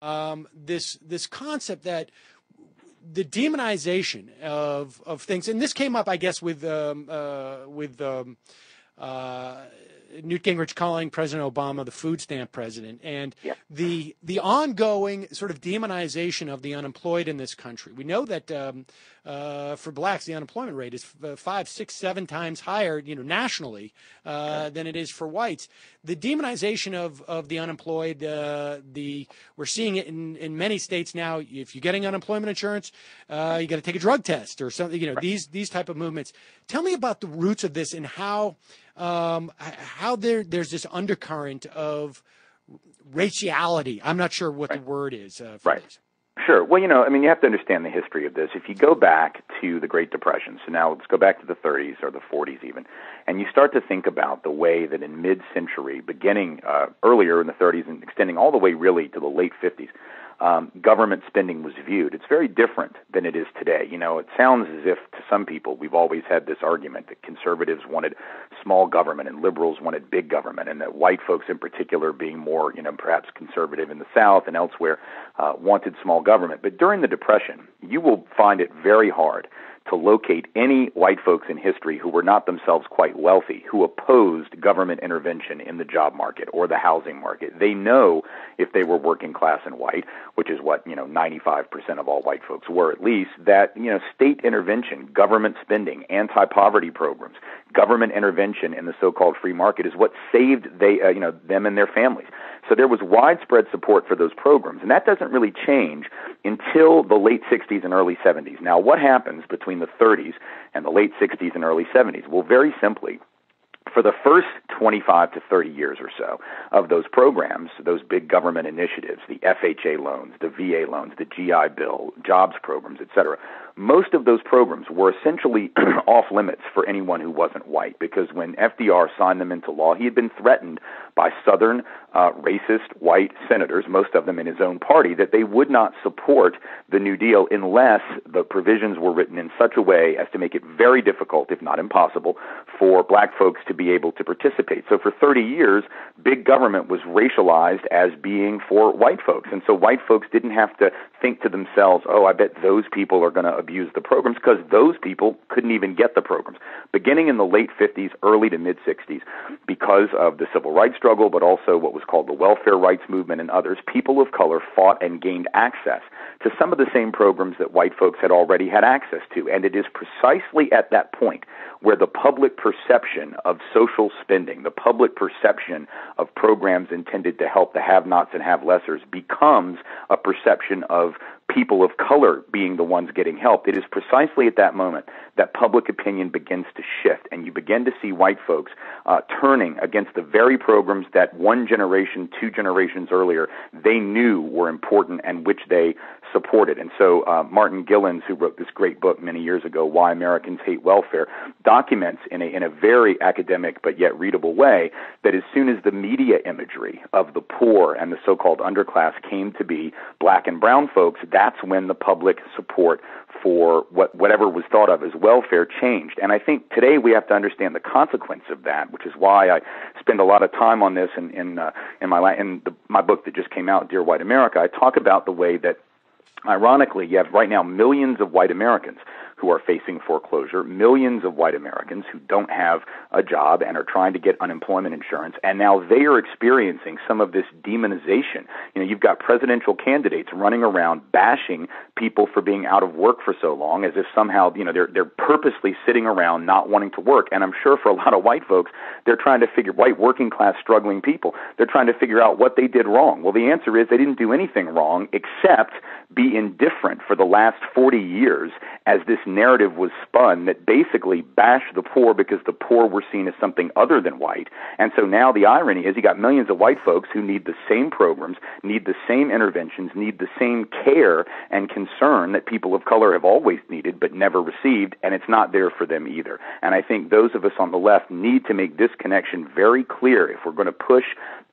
this concept that the demonization of things, and this came up, I guess, with Newt Gingrich calling President Obama the food stamp president, and the ongoing sort of demonization of the unemployed in this country. We know that for blacks, the unemployment rate is 5, 6, 7 times higher, nationally than it is for whites. The demonization of the unemployed, we're seeing it in many states now. If you're getting unemployment insurance, you got to take a drug test or something. These type of movements. Tell me about the roots of this and how there's this undercurrent of raciality. I'm not sure what the word is for this. Sure. Well, you have to understand the history of this. If you go back to the Great Depression, so now let's go back to the 30s or the 40s even, and you start to think about the way that in mid-century, beginning earlier in the 30s and extending all the way really to the late 50s, government spending was viewed. It's very different than it is today. It sounds as if to some people we've always had this argument that conservatives wanted small government and liberals wanted big government, and that white folks in particular, being more, perhaps conservative in the South and elsewhere, wanted small government. But during the Depression, you will find it very hard to locate any white folks in history who were not themselves quite wealthy, who opposed government intervention in the job market or the housing market. They know, if they were working class and white, which is what 95% of all white folks were at least, that state intervention, government spending, anti-poverty programs, government intervention in the so-called free market is what saved them and their families. So there was widespread support for those programs, and that doesn't really change until the late 60s and early 70s. Now, what happens between the 30s and the late 60s and early 70s? Well, very simply, for the first 25 to 30 years or so of those programs, those big government initiatives, the FHA loans, the VA loans, the GI Bill, jobs programs, et cetera, most of those programs were essentially off limits for anyone who wasn't white, because when FDR signed them into law, he had been threatened by Southern racist white senators, most of them in his own party, that they would not support the New Deal unless the provisions were written in such a way as to make it very difficult, if not impossible, for black folks to be able to participate. So for 30 years, big government was racialized as being for white folks. And so white folks didn't have to think to themselves, oh, I bet those people are going to abuse the programs, because those people couldn't even get the programs. Beginning in the late 50s, early to mid-60s, because of the civil rights struggle, but also what was called the welfare rights movement and others, people of color fought and gained access to some of the same programs that white folks had already had access to. And it is precisely at that point where the public perception of social spending, the public perception of programs intended to help the have-nots and have-lessers becomes a perception of people of color being the ones getting help. It is precisely at that moment that public opinion begins to shift, and you begin to see white folks turning against the very programs that one generation, 2 generations earlier, they knew were important and which they supported. And so Martin Gillens, who wrote this great book many years ago, Why Americans Hate Welfare, documents in a very academic but yet readable way that as soon as the media imagery of the poor and the so-called underclass came to be black and brown folks, that's when the public support for whatever was thought of as welfare changed. And I think today we have to understand the consequence of that, which is why I spend a lot of time on this in my book that just came out, Dear White America. I talk about the way that, ironically, you have right now millions of white Americans who are facing foreclosure, millions of white Americans who don't have a job and are trying to get unemployment insurance, and now they are experiencing some of this demonization. You've got presidential candidates running around bashing people for being out of work for so long, as if somehow, they're purposely sitting around not wanting to work. And I'm sure for a lot of white folks, they're trying to figure, white working class struggling people, they're trying to figure out what they did wrong. Well, the answer is they didn't do anything wrong except be indifferent for the last 40 years as this narrative was spun that basically bashed the poor because the poor were seen as something other than white. And so now the irony is you got millions of white folks who need the same programs, need the same interventions, need the same care and concern that people of color have always needed but never received, and it's not there for them either. And I think those of us on the left need to make this connection very clear if we're going to push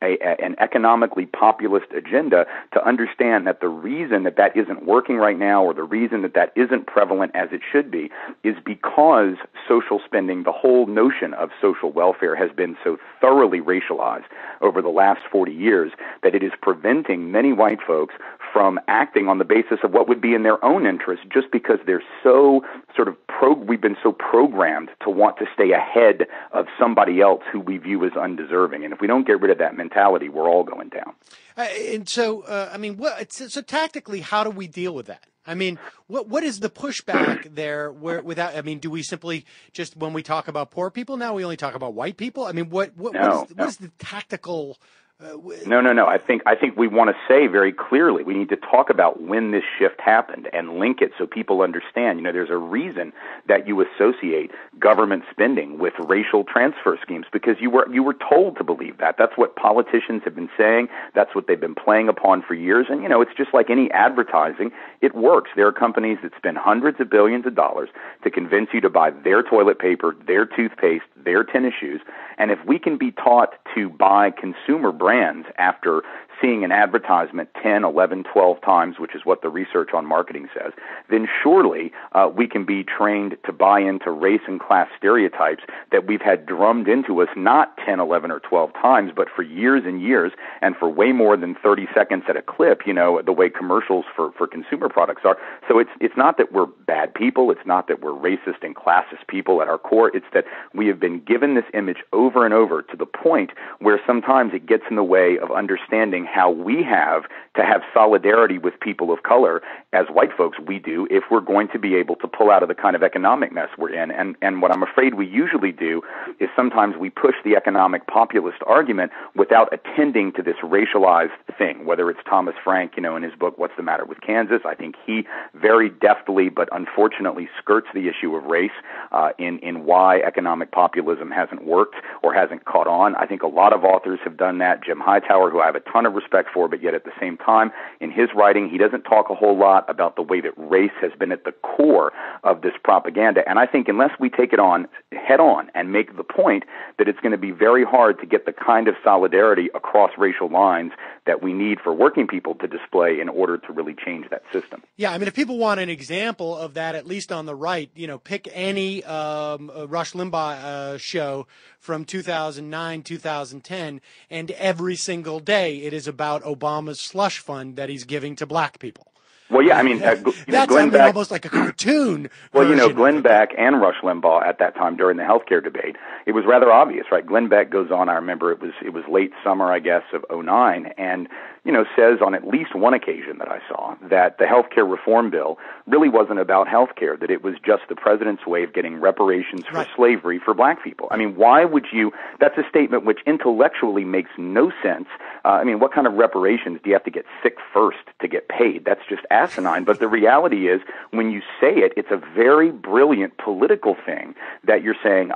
an economically populist agenda, to understand that the reason that isn't working right now, or the reason that isn't prevalent as it should be, is because social spending, the whole notion of social welfare, has been so thoroughly racialized over the last 40 years that it is preventing many white folks from acting on the basis of what would be in their own interest, just because they're so sort of we've been so programmed to want to stay ahead of somebody else who we view as undeserving. And if we don't get rid of that mentality, we're all going down. And so, so tactically, how do we deal with that? I mean, what is the pushback there? Do we simply just, when we talk about poor people now, we only talk about white people? I mean, what is the tactical? No. I think we want to say very clearly, we need to talk about when this shift happened and link it so people understand. There's a reason that you associate government spending with racial transfer schemes, because you were told to believe that. That's what politicians have been saying. That's what they've been playing upon for years. And, it's just like any advertising. It works. There are companies that spend hundreds of billions of dollars to convince you to buy their toilet paper, their toothpaste, their tennis shoes. And if we can be taught to buy consumer brands after seeing an advertisement 10, 11, 12 times, which is what the research on marketing says, then surely we can be trained to buy into race and class stereotypes that we've had drummed into us not 10, 11, or 12 times, but for years and years, and for way more than 30 seconds at a clip, the way commercials for consumer products are. So it's not that we're bad people. It's not that we're racist and classist people at our core. It's that we have been given this image over and over to the point where sometimes it gets in the way of understanding how we have to have solidarity with people of color as white folks we do if we're going to be able to pull out of the kind of economic mess we're in. And what I'm afraid we usually do is sometimes we push the economic populist argument without attending to this racialized thing, whether it's Thomas Frank, in his book, What's the Matter with Kansas? I think he very deftly but unfortunately skirts the issue of race in why economic populism hasn't worked or hasn't caught on. I think a lot of authors have done that. Jim Hightower, who I have a ton of respect for, but yet at the same time, in his writing, he doesn't talk a whole lot about the way that race has been at the core of this propaganda. And I think unless we take it on head on and make the point that it's going to be very hard to get the kind of solidarity across racial lines that we need for working people to display in order to really change that system. Yeah, I mean, if people want an example of that, at least on the right, pick any Rush Limbaugh show from 2009, 2010, and every single day it is about Obama's slush fund that he's giving to black people. Well, yeah, I mean, that's Glenn Beck, almost like a cartoon. Well, Glenn Beck and Rush Limbaugh at that time during the healthcare debate, it was rather obvious, right? Glenn Beck goes on. I remember it was late summer, I guess, of '09, and says on at least one occasion that I saw that the healthcare reform bill really wasn't about healthcare, that it was just the president's way of getting reparations for slavery for black people. I mean, why would you? That's a statement which intellectually makes no sense. What kind of reparations do you have to get sick first to get paid? That's just asinine. But the reality is, when you say it, it's a very brilliant political thing that you're saying,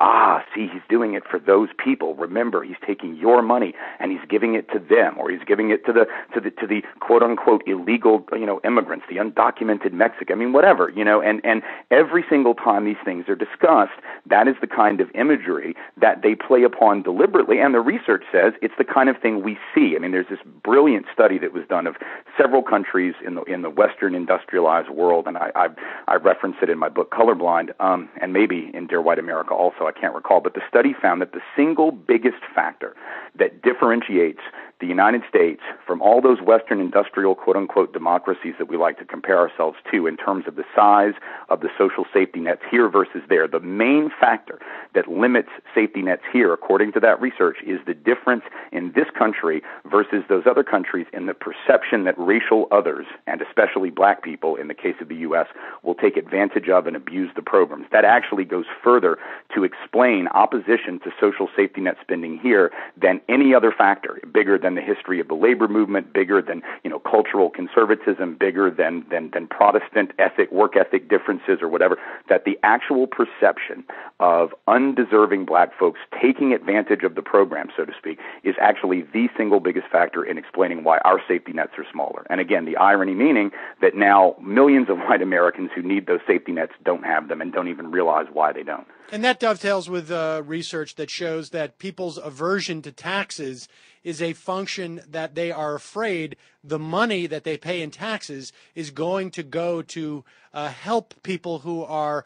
see, he's doing it for those people. Remember, he's taking your money and he's giving it to them, or he's giving it to the quote unquote illegal, immigrants, the undocumented Mexican, whatever, and every single time these things are discussed, that is the kind of imagery that they play upon deliberately. And the research says it's the kind of thing we see. There's this brilliant study that was done of several countries in the Western industrialized world, and I reference it in my book Colorblind, and maybe in Dear White America also, I can't recall, but the study found that the single biggest factor that differentiates the United States from all those Western industrial quote-unquote democracies that we like to compare ourselves to in terms of the size of the social safety nets here versus there, the main factor that limits safety nets here, according to that research, is the difference in this country versus those other countries in the perception that racial others, and especially black people in the case of the U.S., will take advantage of and abuse the programs. That actually goes further to explain opposition to social safety net spending here than any other factor, bigger than the history of the labor movement, bigger than cultural conservatism, bigger than Protestant work ethic differences or whatever, that the actual perception of undeserving black folks taking advantage of the program, so to speak, is actually the single biggest factor in explaining why our safety nets are smaller. And again, the irony meaning that now millions of white Americans who need those safety nets don't have them and don't even realize why they don't. And that dovetails with research that shows that people's aversion to taxes is a function that they are afraid the money that they pay in taxes is going to go to help people who are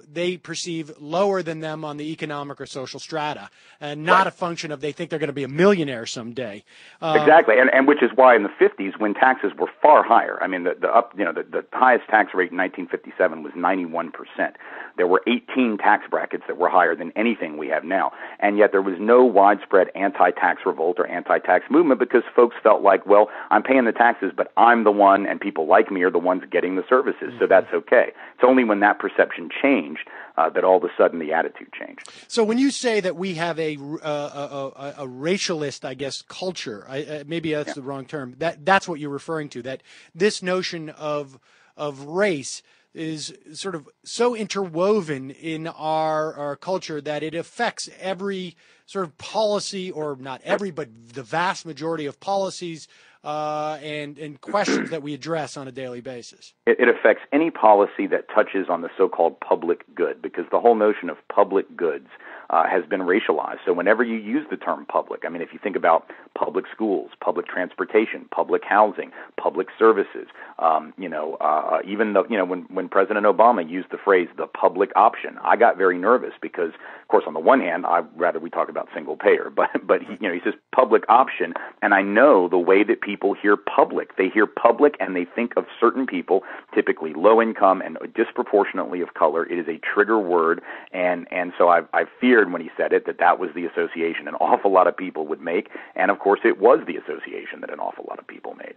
they perceive lower than them on the economic or social strata, and not a function of they think they're going to be a millionaire someday. Exactly, and which is why in the 50s, when taxes were far higher, I mean, the highest tax rate in 1957 was 91%. There were 18 tax brackets that were higher than anything we have now, and yet there was no widespread anti-tax revolt or anti-tax movement because folks felt like, well, I'm paying the taxes, but I'm the one, and people like me are the ones getting the services, so that's okay. It's only when that perception changed that all of a sudden the attitude changed. So when you say that we have a racialist, I guess, culture, maybe that's the wrong term. That's what you're referring to. That this notion of race is sort of so interwoven in our culture that it affects every sort of policy, or not every, but the vast majority of policies and questions that we address on a daily basis. It affects any policy that touches on the so-called public good, because the whole notion of public goods has been racialized. So whenever you use the term public, I mean, if you think about public schools, public transportation, public housing, public services, even though, when President Obama used the phrase the public option, I got very nervous because, of course, on the one hand, I'd rather we talk about single payer, but he says public option, and I know the way that people hear public. They hear public and they think of certain people, typically low income and disproportionately of color. It is a trigger word, and so I feared when he said it that was the association an awful lot of people would make, and of course it was the association that an awful lot of people made.